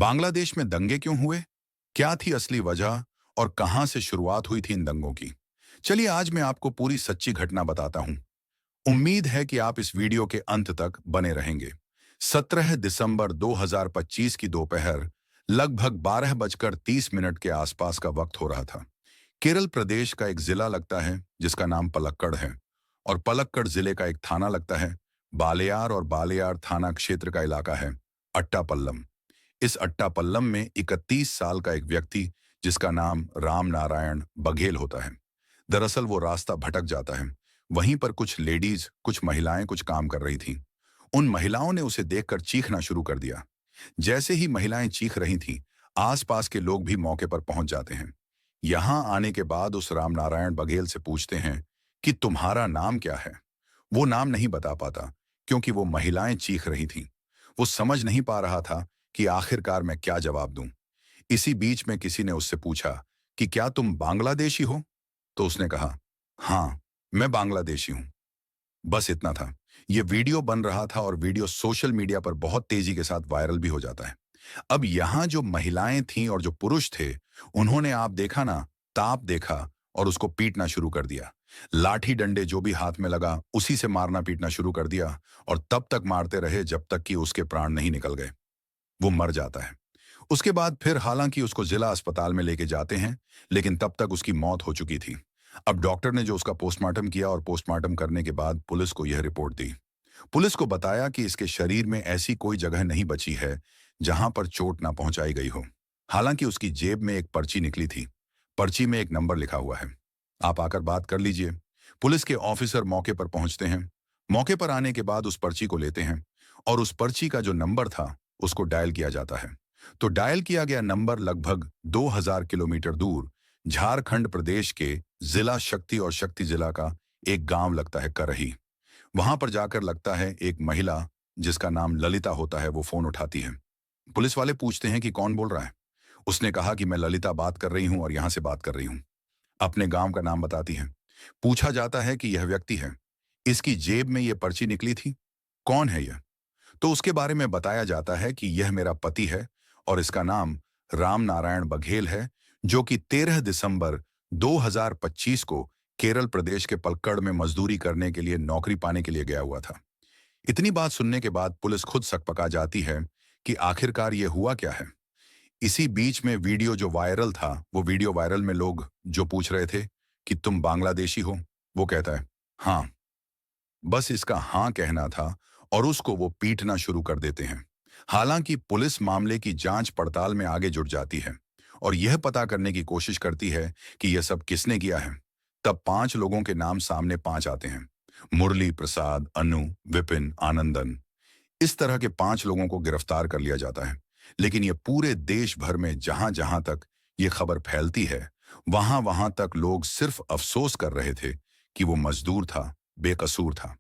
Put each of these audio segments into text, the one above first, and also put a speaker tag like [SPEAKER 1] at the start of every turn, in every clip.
[SPEAKER 1] बांग्लादेश में दंगे क्यों हुए? क्या थी असली वजह और कहां से शुरुआत हुई थी इन दंगों की? चलिए आज मैं आपको पूरी सच्ची घटना बताता हूं। उम्मीद है कि आप इस वीडियो के अंत तक बने रहेंगे। 17 दिसंबर 2025 की दोपहर लगभग 12:30 के आसपास का वक्त हो रहा था। केरल प्रदेश का एक जिला लगता है जिसका नाम पलक्कड़ है, और पलक्कड़ जिले का एक थाना लगता है बालेयार, और बालेयार थाना क्षेत्र का इलाका है अट्टापल्लम। इस अट्टापल्लम में 31 साल का एक व्यक्ति जिसका नाम राम नारायण बघेल होता है। दरअसल वो रास्ता भटक जाता है। वहीं पर कुछ लेडीज, कुछ महिलाएं कुछ काम कर रही थीं। उन महिलाओं ने उसे देखकर चीखना शुरू कर दिया। जैसे ही महिलाएं चीख रही थीं, आसपास के लोग भी मौके पर पहुंच जाते हैं। यहां आने के बाद उस राम नारायण बघेल से पूछते हैं कि तुम्हारा नाम क्या है। वो नाम नहीं बता पाता क्योंकि वो महिलाएं चीख रही थीं। वो समझ नहीं पा रहा था कि आखिरकार मैं क्या जवाब दूं। इसी बीच में किसी ने उससे पूछा कि क्या तुम बांग्लादेशी हो? तो उसने कहा, हाँ, मैं बांग्लादेशी हूं। बस इतना था। यह वीडियो बन रहा था और वीडियो सोशल मीडिया पर बहुत तेजी के साथ वायरल भी हो जाता है। अब यहां जो महिलाएं थीं और जो पुरुष थे, उन्होंने आप देखा ना, ताप देखा और उसको पीटना शुरू कर दिया। लाठी डंडे जो भी हाथ में लगा उसी से मारना पीटना शुरू कर दिया, और तब तक मारते रहे जब तक कि उसके प्राण नहीं निकल गए। वो मर जाता है। उसके बाद फिर हालांकि उसको जिला अस्पताल में लेके जाते हैं, लेकिन तब तक उसकी मौत हो चुकी थी। अब डॉक्टर ने जो उसका पोस्टमार्टम किया और पोस्टमार्टम करने के बाद पुलिस को यह रिपोर्ट दी। पुलिस को बताया कि इसके शरीर में ऐसी कोई जगह नहीं बची है जहां पर चोट ना पहुंचाई गई हो। हालांकि उसकी जेब में एक पर्ची निकली थी। पर्ची में एक नंबर लिखा हुआ है, आप आकर बात कर लीजिए। पुलिस के ऑफिसर मौके पर पहुंचते हैं। मौके पर आने के बाद उस पर्ची को लेते हैं और उस पर्ची का जो नंबर था उसको डायल किया जाता है। तो डायल किया गया नंबर लगभग 2000 किलोमीटर दूर झारखंड प्रदेश के जिला शक्ति और शक्ति जिला का एक गांव लगता है करही। वहां पर जाकर लगता है एक महिला जिसका नाम ललिता होता है, वो फोन उठाती है। पुलिस वाले पूछते हैं कि कौन बोल रहा है। उसने कहा कि मैं ललिता बात कर रही हूं और यहां से बात कर रही हूं। अपने गांव का नाम बताती है। पूछा जाता है कि यह व्यक्ति है, इसकी जेब में यह पर्ची निकली थी, कौन है यह? तो उसके बारे में बताया जाता है कि यह मेरा पति है और इसका नाम राम नारायण बघेल है, जो कि 13 दिसंबर 2025 को केरल प्रदेश के पलक्कड़ में मजदूरी करने के लिए, नौकरी पाने के लिए गया हुआ था। इतनी बात सुनने के बाद पुलिस खुद सकपका जाती है कि आखिरकार ये हुआ क्या है। इसी बीच में वीडियो जो वायरल था, वो वीडियो वायरल में लोग जो पूछ रहे थे कि तुम बांग्लादेशी हो, वो कहता है हाँ। बस इसका हाँ कहना था और उसको वो पीटना शुरू कर देते हैं। हालांकि पुलिस मामले की जांच पड़ताल में आगे जुट जाती है और यह पता करने की कोशिश करती है कि यह सब किसने किया है। तब 5 लोगों के नाम सामने 5 आते हैं, मुरली प्रसाद, अनु, विपिन, आनंदन। इस तरह के 5 लोगों को गिरफ्तार कर लिया जाता है। लेकिन यह पूरे देश भर में जहां जहां तक ये खबर फैलती है, वहां वहां तक लोग सिर्फ अफसोस कर रहे थे कि वो मजदूर था, बेकसूर था,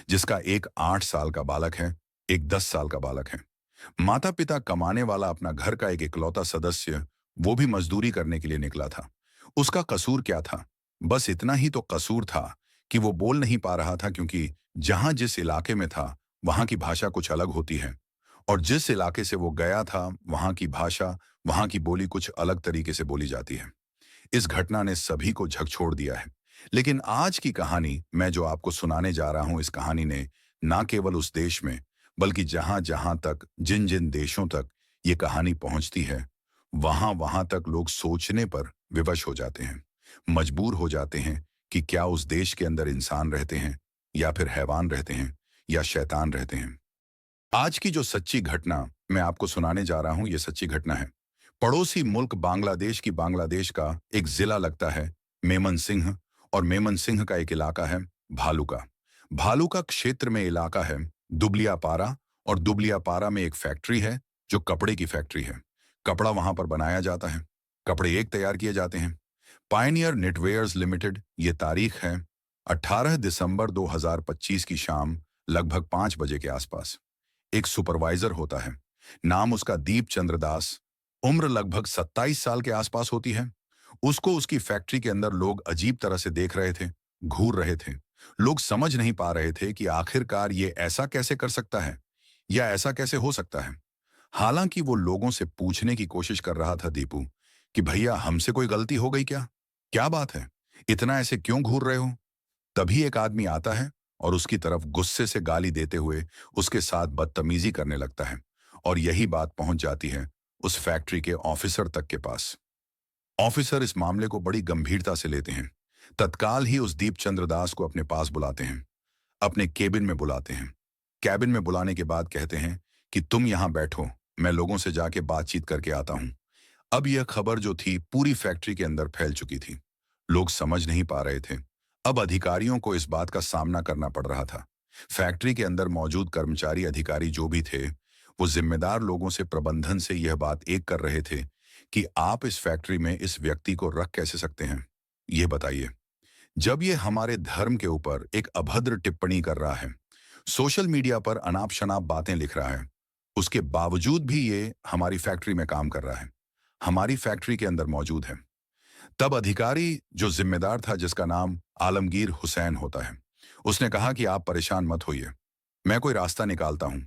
[SPEAKER 1] जिसका एक 8 साल का बालक है, एक 10 साल का बालक है। माता पिता कमाने वाला अपना घर का एक इकलौता सदस्य, वो भी मजदूरी करने के लिए निकला था। उसका कसूर क्या था? बस इतना ही तो कसूर था कि वो बोल नहीं पा रहा था, क्योंकि जहां जिस इलाके में था वहां की भाषा कुछ अलग होती है, और जिस इलाके से वो गया था वहां की भाषा, वहां की बोली कुछ अलग तरीके से बोली जाती है। इस घटना ने सभी को झकझोर दिया है। लेकिन आज की कहानी मैं जो आपको सुनाने जा रहा हूं, इस कहानी ने ना केवल उस देश में, बल्कि जहां जहां तक, जिन जिन देशों तक ये कहानी पहुंचती है, वहां वहां तक लोग सोचने पर विवश हो जाते हैं, मजबूर हो जाते हैं कि क्या उस देश के अंदर इंसान रहते हैं, या फिर हैवान रहते हैं, या शैतान रहते हैं। आज की जो सच्ची घटना मैं आपको सुनाने जा रहा हूं, ये सच्ची घटना है। पड़ोसी मुल्क बांग्लादेश की बांग्लादेश का एक जिला लगता है मेमन सिंह, और मेमन सिंह का एक इलाका है भालुका। भालुका क्षेत्र में इलाका है दुबलियापारा, और दुबलियापारा में एक फैक्ट्री है जो कपड़े की फैक्ट्री है। कपड़ा वहां पर बनाया जाता है, कपड़े एक तैयार किए जाते हैं। पायनियर निटवेयर्स लिमिटेड, ये तारीख है 18 दिसंबर 2025 की शाम लगभग 5 बजे के आसपास। एक सुपरवाइजर होता है, नाम उसका दीप चंद्र दास। उम्र लगभग 27 साल के आसपास होती है। उसको उसकी फैक्ट्री के अंदर लोग अजीब तरह से देख रहे थे, घूर रहे थे। लोग समझ नहीं पा रहे थे कि आखिरकार ये ऐसा कैसे कर सकता है, या ऐसा कैसे हो सकता है। हालांकि वो लोगों से पूछने की कोशिश कर रहा था दीपू कि भैया हमसे कोई गलती हो गई क्या? क्या बात है? इतना ऐसे क्यों घूर रहे हो? तभी एक आदमी आता है और उसकी तरफ गुस्से से गाली देते हुए उसके साथ बदतमीजी करने लगता है। और यही बात पहुंच जाती है उस फैक्ट्री के ऑफिसर तक के पास। ऑफिसर इस मामले को बड़ी गंभीरता से लेते हैं। तत्काल ही उस दीप चंद्र दास को अपने पास बुलाते हैं, अपने केबिन में बुलाते हैं। कैबिन में बुलाने के बाद कहते हैं कि तुम यहां बैठो, मैं लोगों से जाके बातचीत करके आता हूं। अब यह खबर जो थी पूरी फैक्ट्री के अंदर फैल चुकी थी। लोग समझ नहीं पा रहे थे। अब अधिकारियों को इस बात का सामना करना पड़ रहा था। फैक्ट्री के अंदर मौजूद कर्मचारी अधिकारी जो भी थे, वो जिम्मेदार लोगों से प्रबंधन से यह बात एक कर रहे थे कि आप इस फैक्ट्री में इस व्यक्ति को रख कैसे सकते हैं? ये बताइए। जब ये हमारे धर्म के ऊपर एक अभद्र टिप्पणी कर रहा है, सोशल मीडिया पर अनाप शनाप बातें लिख रहा है, उसके बावजूद भी ये हमारी फैक्ट्री में काम कर रहा है, हमारी फैक्ट्री के अंदर मौजूद है। तब अधिकारी जो जिम्मेदार था, जिसका नाम आलमगीर हुसैन होता है, उसने कहा कि आप परेशान मत होइए, मैं कोई रास्ता निकालता हूं।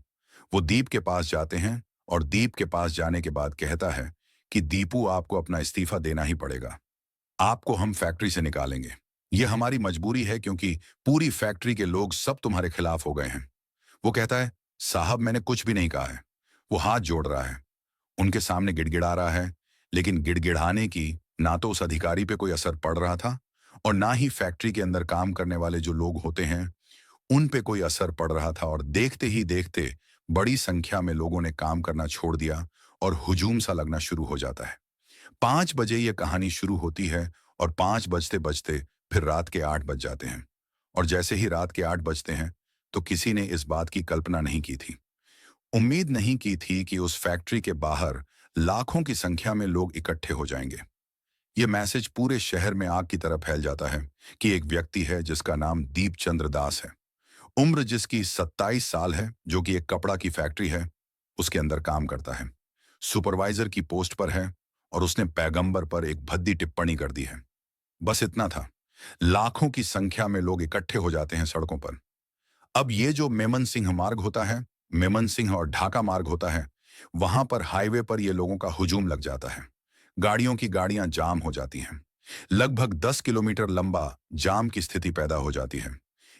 [SPEAKER 1] वो दीप के पास जाते हैं और दीप के पास जाने के बाद कहता है कि दीपू, आपको अपना इस्तीफा देना ही पड़ेगा। आपको हम फैक्ट्री से निकालेंगे। यह हमारी मजबूरी है क्योंकि पूरी फैक्ट्री के लोग सब तुम्हारे खिलाफ हो गए हैं। वो कहता है, साहब मैंने कुछ भी नहीं कहा है। वो हाथ जोड़ रहा है, उनके सामने गिड़गिड़ा रहा है, लेकिन गिड़गिड़ाने की ना तो उस अधिकारी पे कोई असर पड़ रहा था और ना ही फैक्ट्री के अंदर काम करने वाले जो लोग होते हैं उन पे कोई असर पड़ रहा था। और देखते ही देखते बड़ी संख्या में लोगों ने काम करना छोड़ दिया और हुजूम सा लगना शुरू हो जाता है। 5 बजे ये कहानी शुरू होती है और 5 बजते बजते फिर रात के 8 बज जाते हैं। और जैसे ही रात के 8 बजते हैं तो किसी ने इस बात की कल्पना नहीं की थी, उम्मीद नहीं की थी कि उस फैक्ट्री के बाहर लाखों की संख्या में लोग इकट्ठे हो जाएंगे। ये मैसेज पूरे शहर में आग की तरह फैल जाता है कि एक व्यक्ति है जिसका नाम दीप चंद्र दास है। उम्र जिसकी 27 साल है, जो कि एक कपड़ा की फैक्ट्री है उसके अंदर काम करता है, सुपरवाइजर की पोस्ट पर है और उसने पैगंबर पर एक भद्दी टिप्पणी कर दी है। बस इतना था। लाखों की संख्या में लोग इकट्ठे हो जाते हैं सड़कों पर। अब ये जो मेमन सिंह मार्ग होता है, मेमन सिंह और ढाका मार्ग होता है, वहां पर हाईवे पर ये लोगों का हुजूम लग जाता है। गाड़ियों की गाड़ियां जाम हो जाती हैं। लगभग 10 किलोमीटर लंबा जाम की स्थिति पैदा हो जाती है।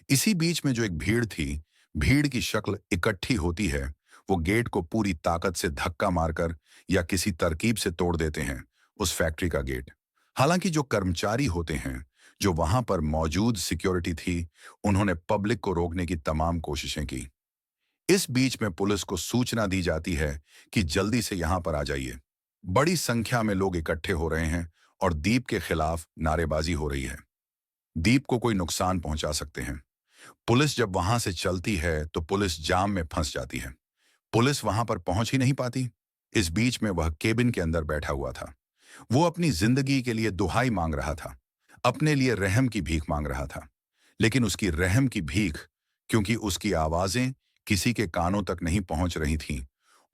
[SPEAKER 1] इसी बीच में जो एक भीड़ थी, भीड़ की शक्ल इकट्ठी होती है। वो गेट को पूरी ताकत से धक्का मारकर या किसी तरकीब से तोड़ देते हैं, उस फैक्ट्री का गेट। हालांकि जो कर्मचारी होते हैं, जो वहां पर मौजूद सिक्योरिटी थी, उन्होंने पब्लिक को रोकने की तमाम कोशिशें की। इस बीच में पुलिस को सूचना दी जाती है कि जल्दी से यहां पर आ जाइए। बड़ी संख्या में लोग इकट्ठे हो रहे हैं और दीप के खिलाफ नारेबाजी हो रही है। दीप को कोई नुकसान पहुंचा सकते हैं। पुलिस जब वहां से चलती है तो पुलिस जाम में फंस जाती है। पुलिस वहां पर पहुंच ही नहीं पाती। इस बीच में वह केबिन के अंदर बैठा हुआ था। वो अपनी जिंदगी के लिए दुहाई मांग रहा था, अपने लिए रहम की भीख मांग रहा था। लेकिन उसकी रहम की भीख, क्योंकि उसकी आवाजें किसी के कानों तक नहीं पहुंच रही थीं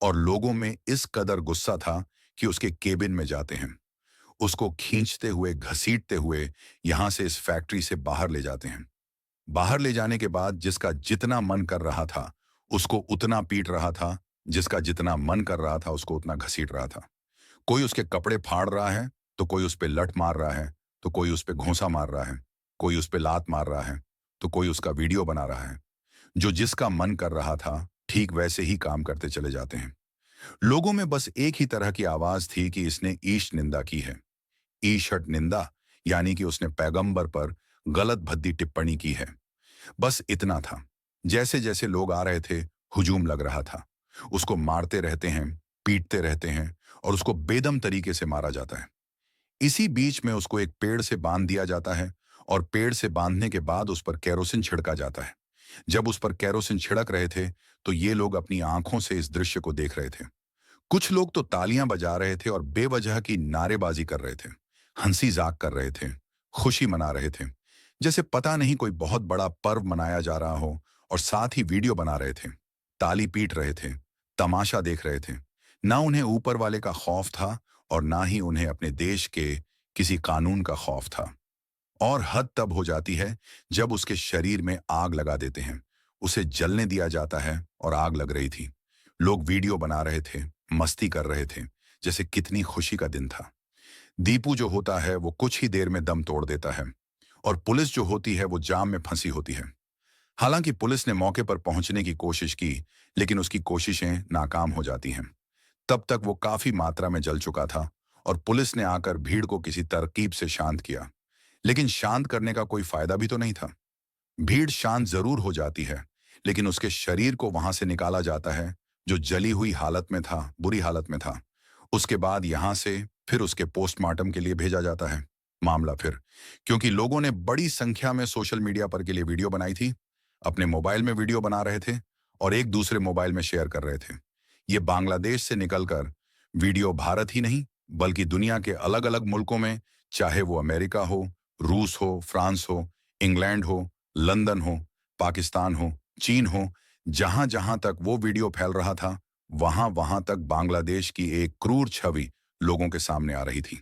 [SPEAKER 1] और लोगों में इस कदर गुस्सा था कि उसके केबिन में जाते हैं, उसको खींचते हुए घसीटते हुए यहां से इस फैक्ट्री से बाहर ले जाते हैं। बाहर ले जाने के बाद जिसका जितना मन कर रहा था उसको उतना पीट रहा था, जिसका जितना मन कर रहा था उसको उतना घसीट रहा था। कोई उसके कपड़े फाड़ रहा है, तो कोई उस पे लठ मार रहा है, तो कोई उस पे घूंसा मार रहा है, कोई उस पे लात मार रहा है, तो कोई उसका वीडियो बना रहा है। जो जिसका मन कर रहा था ठीक वैसे ही काम करते चले जाते हैं। लोगों में बस एक ही तरह की आवाज थी कि इसने ईश निंदा की है। ईशट निंदा यानी कि उसने पैगंबर पर गलत भद्दी टिप्पणी की है। बस इतना था। जैसे जैसे लोग आ रहे थे, हुजूम लग रहा था। उसको मारते रहते हैं, पीटते रहते हैं और उसको बेदम तरीके से मारा जाता है। इसी बीच में उसको एक पेड़ से बांध दिया जाता है और पेड़ से बांधने के बाद उस पर केरोसिन छिड़का जाता है। जब उस पर केरोसिन छिड़क रहे थे तो ये लोग अपनी आंखों से इस दृश्य को देख रहे थे। कुछ लोग तो तालियां बजा रहे थे और बेवजह की नारेबाजी कर रहे थे, हंसी जाक कर रहे थे, खुशी मना रहे थे, जैसे पता नहीं कोई बहुत बड़ा पर्व मनाया जा रहा हो। और साथ ही वीडियो बना रहे थे, ताली पीट रहे थे, तमाशा देख रहे थे। ना उन्हें ऊपर वाले का खौफ था और ना ही उन्हें अपने देश के किसी कानून का खौफ था। और हद तब हो जाती है जब उसके शरीर में आग लगा देते हैं। उसे जलने दिया जाता है और आग लग रही थी। लोग वीडियो बना रहे थे, मस्ती कर रहे थे, जैसे कितनी खुशी का दिन था। दीपू जो होता है वो कुछ ही देर में दम तोड़ देता है और पुलिस जो होती है वो जाम में फंसी होती है। हालांकि पुलिस ने मौके पर पहुंचने की कोशिश की, लेकिन उसकी कोशिशें नाकाम हो जाती हैं। तब तक वो काफी मात्रा में जल चुका था और पुलिस ने आकर भीड़ को किसी तरकीब से शांत किया। लेकिन शांत करने का कोई फायदा भी तो नहीं था। भीड़ शांत जरूर हो जाती है, लेकिन उसके शरीर को वहां से निकाला जाता है, जो जली हुई हालत में था, बुरी हालत में था। उसके बाद यहां से फिर उसके पोस्टमार्टम के लिए भेजा जाता है। मामला फिर, क्योंकि लोगों ने बड़ी संख्या में सोशल मीडिया पर के लिए वीडियो बनाई थी, अपने मोबाइल में वीडियो बना रहे थे और एक दूसरे मोबाइल में शेयर कर रहे थे। ये बांग्लादेश से निकलकर वीडियो भारत ही नहीं, बल्कि दुनिया के अलग अलग मुल्कों में, चाहे वो अमेरिका हो, रूस हो, फ्रांस हो, इंग्लैंड हो, लंदन हो, पाकिस्तान हो, चीन हो, जहां जहां तक वो वीडियो फैल रहा था, वहां वहां तक बांग्लादेश की एक क्रूर छवि लोगों के सामने आ रही थी।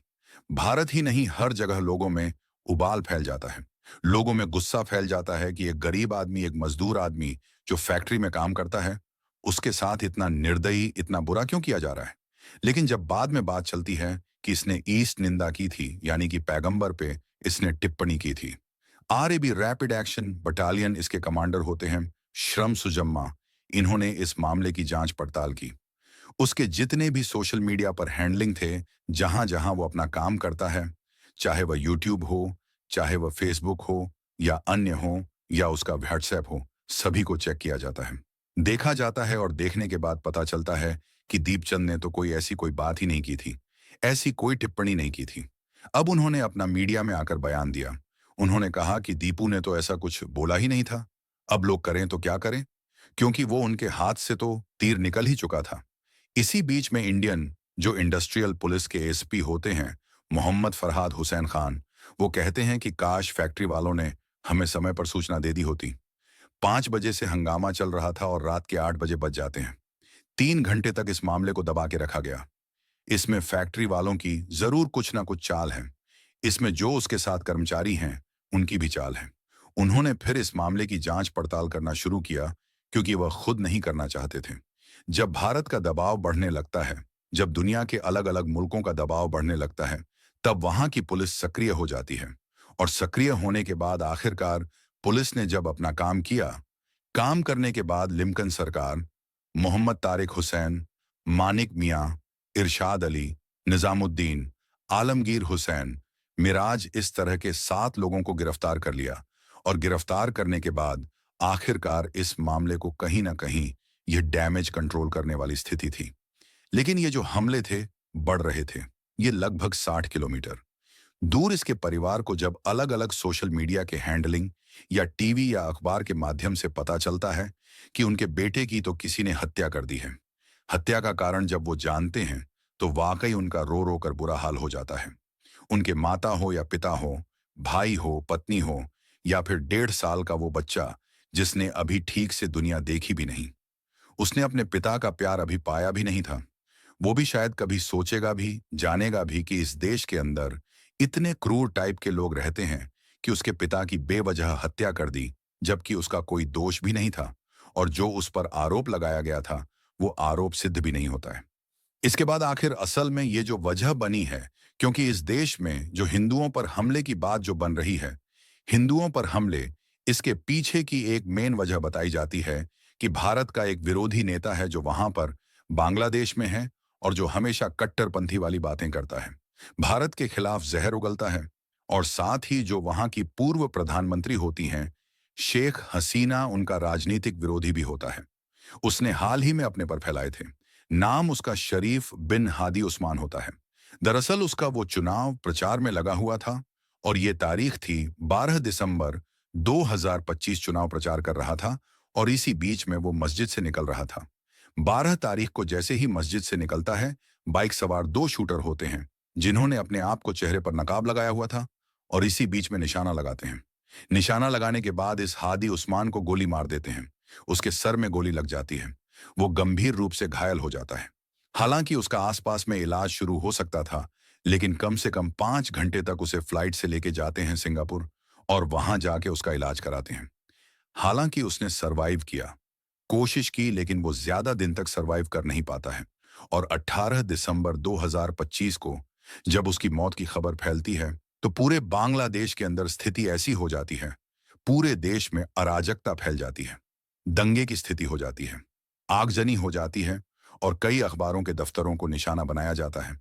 [SPEAKER 1] भारत ही नहीं, हर जगह लोगों में उबाल फैल जाता है। लोगों में गुस्सा फैल जाता है कि एक गरीब आदमी, एक मजदूर आदमी जो फैक्ट्री में काम करता है, उसके साथ इतना निर्दयी, इतना बुरा क्यों किया जा रहा है। लेकिन जब बाद में बात चलती है कि इसने ईस्ट निंदा की थी, यानी कि पैगंबर पे इसने टिप्पणी की थी। आरएबी रैपिड एक्शन बटालियन इसके कमांडर होते हैं, श्रम सुजम्मा। इन्होंने इस मामले की जांच पड़ताल की। उसके जितने भी सोशल मीडिया पर हैंडलिंग थे, जहां जहां वो अपना काम करता है, चाहे वह यूट्यूब हो, चाहे वह फेसबुक हो, या अन्य हो, या उसका व्हाट्सएप हो, सभी को चेक किया जाता है, देखा जाता है। और देखने के बाद पता चलता है कि दीपचंद ने तो कोई बात ही नहीं की थी, ऐसी कोई टिप्पणी नहीं की थी। अब उन्होंने अपना मीडिया में आकर बयान दिया। उन्होंने कहा कि दीपू ने तो ऐसा कुछ बोला ही नहीं था। अब लोग करें तो क्या करें, क्योंकि वो उनके हाथ से तो तीर निकल ही चुका था। इसी बीच में इंडियन जो इंडस्ट्रियल पुलिस के एसपी होते हैं, मोहम्मद फरहाद हुसैन खान, वो कहते हैं कि काश फैक्ट्री वालों ने हमें समय पर सूचना दे दी होती। 5 बजे से हंगामा चल रहा था और रात के 8 बजे बज जाते हैं। 3 घंटे तक इस मामले को दबा के रखा गया। इसमें फैक्ट्री वालों की जरूर कुछ ना कुछ चाल है। इसमें जो उसके साथ कर्मचारी हैं, उनकी भी चाल है। उन्होंने फिर इस मामले की जांच पड़ताल करना शुरू किया, क्योंकि वह खुद नहीं करना चाहते थे। जब भारत का दबाव बढ़ने लगता है, जब दुनिया के अलग अलग मुल्कों का दबाव बढ़ने लगता है, तब वहां की पुलिस सक्रिय हो जाती है। और सक्रिय होने के बाद आखिरकार पुलिस ने जब अपना काम किया, काम करने के बाद लिंकन सरकार, मोहम्मद तारिक हुसैन, मानिक मियां, इरशाद अली, निजामुद्दीन, आलमगीर हुसैन, मिराज, इस तरह के 7 लोगों को गिरफ्तार कर लिया। और गिरफ्तार करने के बाद आखिरकार इस मामले को कहीं ना कहीं यह डैमेज कंट्रोल करने वाली स्थिति थी। लेकिन ये जो हमले थे, बढ़ रहे थे। ये लगभग 60 किलोमीटर दूर इसके परिवार को जब अलग अलग सोशल मीडिया के हैंडलिंग या टीवी या अखबार के माध्यम से पता चलता है कि उनके बेटे की तो किसी ने हत्या कर दी है, हत्या का कारण जब वो जानते हैं, तो वाकई उनका रो रो कर बुरा हाल हो जाता है। उनके माता हो या पिता हो, भाई हो, पत्नी हो, या फिर 1.5 साल का वो बच्चा जिसने अभी ठीक से दुनिया देखी भी नहीं, उसने अपने पिता का प्यार अभी पाया भी नहीं था। वो भी शायद कभी सोचेगा भी, जानेगा भी कि इस देश के अंदर इतने क्रूर टाइप के लोग रहते हैं कि उसके पिता की बेवजह हत्या कर दी, जबकि उसका कोई दोष भी नहीं था, और जो उस पर आरोप लगाया गया था, वो आरोप सिद्ध भी नहीं होता है। इसके बाद आखिर असल में ये जो वजह बनी है, क्योंकि इस देश में जो हिंदुओं पर हमले की बात जो बन रही है, हिंदुओं पर हमले, इसके पीछे की एक मेन वजह बताई जाती है कि भारत का एक विरोधी नेता है जो वहां पर बांग्लादेश में है और जो हमेशा कट्टरपंथी वाली बातें करता है, भारत के खिलाफ जहर उगलता है। और साथ ही जो वहां की पूर्व प्रधानमंत्री होती हैं, शेख हसीना, उनका राजनीतिक विरोधी भी होता है। उसने हाल ही में अपने पर फैलाए थे। नाम उसका शरीफ बिन हादी उस्मान होता है। दरअसल उसका वो चुनाव प्रचार में लगा हुआ था और ये तारीख थी 12 दिसंबर 2025, चुनाव प्रचार कर रहा था और इसी बीच में वो मस्जिद से निकल रहा था। 12 तारीख को जैसे ही मस्जिद से निकलता है, बाइक सवार 2 शूटर होते हैं जिन्होंने अपने आप को चेहरे पर नकाब लगाया हुआ था और इसी बीच में निशाना लगाते हैं। निशाना लगाने के बाद इस हादी उस्मान को गोली मार देते हैं। उसके सर में गोली लग जाती है। वो गंभीर रूप से घायल हो जाता है। हालांकि उसका आसपास में इलाज शुरू हो सकता था, लेकिन कम से कम 5 घंटे तक उसे फ्लाइट से लेके जाते हैं सिंगापुर और वहां जाके उसका इलाज कराते हैं। हालांकि उसने सरवाइव किया, कोशिश की, लेकिन वो ज्यादा दिन तक सरवाइव कर नहीं पाता है और 18 दिसंबर 2025 को जब उसकी मौत की खबर फैलती है, तो पूरे बांग्लादेश के अंदर स्थिति ऐसी हो जाती है, पूरे देश में अराजकता फैल जाती है, दंगे की स्थिति हो जाती है, आगजनी हो जाती है और कई अखबारों के दफ्तरों को निशाना बनाया जाता है।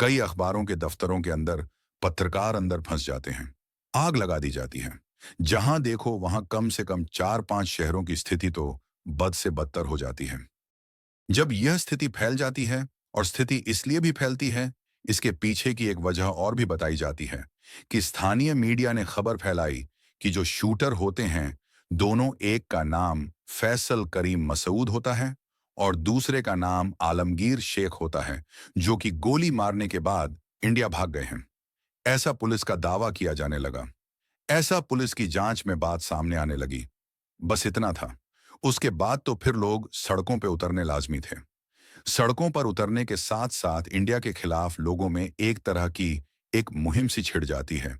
[SPEAKER 1] कई अखबारों के दफ्तरों के अंदर पत्रकार अंदर फंस जाते हैं, आग लगा दी जाती है। जहां देखो वहां कम से कम 4-5 शहरों की स्थिति तो बद से बदतर हो जाती है। जब यह स्थिति फैल जाती है, और स्थिति इसलिए भी फैलती है, इसके पीछे की एक वजह और भी बताई जाती है कि स्थानीय मीडिया ने खबर फैलाई कि जो शूटर होते हैं, दोनों, एक का नाम फैसल करीम मसूद होता है और दूसरे का नाम आलमगीर शेख होता है, जो कि गोली मारने के बाद इंडिया भाग गए हैं। ऐसा पुलिस का दावा किया जाने लगा। ऐसा पुलिस की जांच में बात सामने आने लगी। बस इतना था। उसके बाद तो फिर लोग सड़कों पे उतरने लाजमी थे। सड़कों पर उतरने के साथ साथ इंडिया के खिलाफ लोगों में एक तरह की एक मुहिम सी छिड़ जाती है।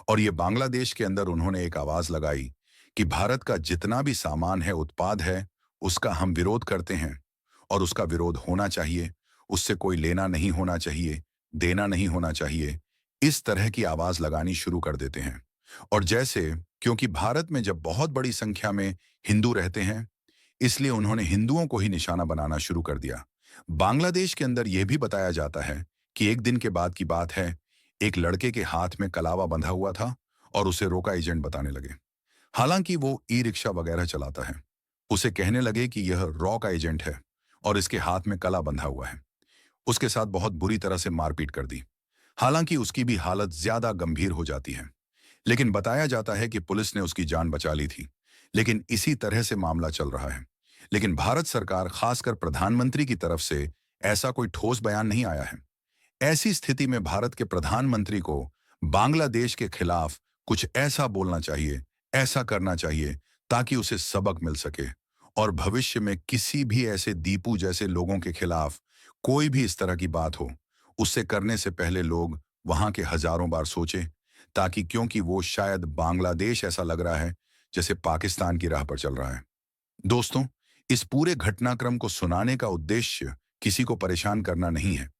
[SPEAKER 1] और ये बांग्लादेश के अंदर उन्होंने एक आवाज लगाई कि भारत का जितना भी सामान है, उत्पाद है, उसका हम विरोध करते हैं और उसका विरोध होना चाहिए। उससे कोई लेना नहीं होना चाहिए, देना नहीं होना चाहिए। इस तरह की आवाज लगानी शुरू कर देते हैं। और जैसे, क्योंकि भारत में जब बहुत बड़ी संख्या में हिंदू रहते हैं, इसलिए उन्होंने हिंदुओं को ही निशाना बनाना शुरू कर दिया। बांग्लादेश के अंदर यह भी बताया जाता है कि एक दिन के बाद की बात है, एक लड़के के हाथ में कलावा बंधा हुआ था और उसे रोका एजेंट बताने लगे। हालांकि वो ई रिक्शा वगैरह चलाता है। उसे कहने लगे कि यह रॉ का एजेंट है और इसके हाथ में कला बंधा हुआ है। उसके साथ बहुत बुरी तरह से मारपीट कर दी। हालांकि उसकी भी हालत ज्यादा गंभीर हो जाती है, लेकिन बताया जाता है कि पुलिस ने उसकी जान बचा ली थी। लेकिन इसी तरह से मामला चल रहा है। लेकिन भारत सरकार, खासकर प्रधानमंत्री की तरफ से ऐसा कोई ठोस बयान नहीं आया है। ऐसी स्थिति में भारत के प्रधानमंत्री को बांग्लादेश के खिलाफ कुछ ऐसा बोलना चाहिए, ऐसा करना चाहिए, ताकि उसे सबक मिल सके और भविष्य में किसी भी ऐसे दीपू जैसे लोगों के खिलाफ कोई भी इस तरह की बात हो, उससे करने से पहले लोग वहां के हजारों बार सोचें, ताकि, क्योंकि वो शायद बांग्लादेश ऐसा लग रहा है जैसे पाकिस्तान की राह पर चल रहा है। दोस्तों, इस पूरे घटनाक्रम को सुनाने का उद्देश्य किसी को परेशान करना नहीं है,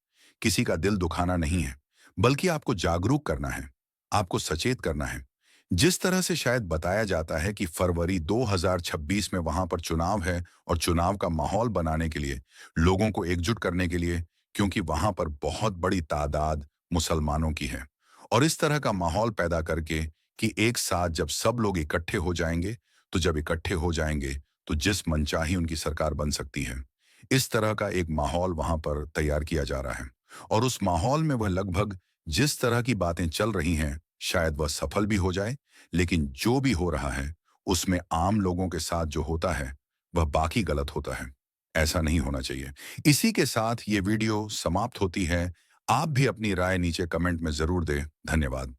[SPEAKER 1] किसी का दिल दुखाना नहीं है, बल्कि आपको जागरूक करना है, आपको सचेत करना है। जिस तरह से शायद बताया जाता है कि फरवरी 2026 में वहां पर चुनाव है और चुनाव का माहौल बनाने के लिए, लोगों को एकजुट करने के लिए, क्योंकि वहां पर बहुत बड़ी तादाद मुसलमानों की है, और इस तरह का माहौल पैदा करके कि एक साथ जब सब लोग इकट्ठे हो जाएंगे, तो जब इकट्ठे हो जाएंगे तो जिस मनचाही उनकी सरकार बन सकती है। इस तरह का एक माहौल वहां पर तैयार किया जा रहा है, और उस माहौल में वह लगभग जिस तरह की बातें चल रही हैं, शायद वह सफल भी हो जाए। लेकिन जो भी हो रहा है, उसमें आम लोगों के साथ जो होता है, वह बाकी गलत होता है। ऐसा नहीं होना चाहिए। इसी के साथ ये वीडियो समाप्त होती है। आप भी अपनी राय नीचे कमेंट में जरूर दें। धन्यवाद।